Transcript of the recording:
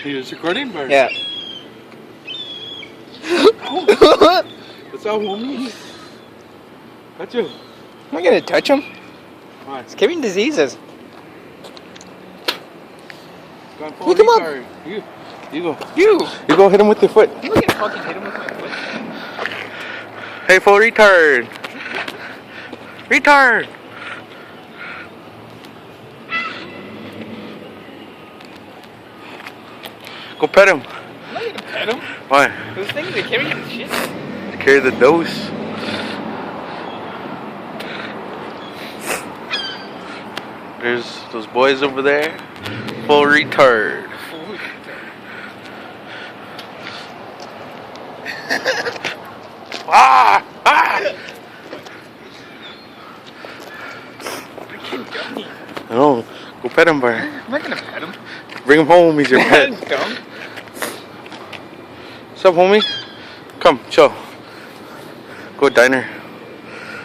He was recording, Bert? Yeah. What's up, homie? Touch him. I'm not gonna touch him. Why? It's giving diseases. Pick him up. You go. You go hit him with your foot. I'm not gonna fucking hit him with my foot. Hey, full retard. Retard. Go pet him. I'm not gonna pet him. Why? Those things, they carry the shit. To carry the dose. There's those boys over there. Full retard. Ah! Ah! No, go pet him, Bart. I'm not gonna pet him. Bring him home, he's your pet. Dumb. What's up, homie? Come, chill. Go diner.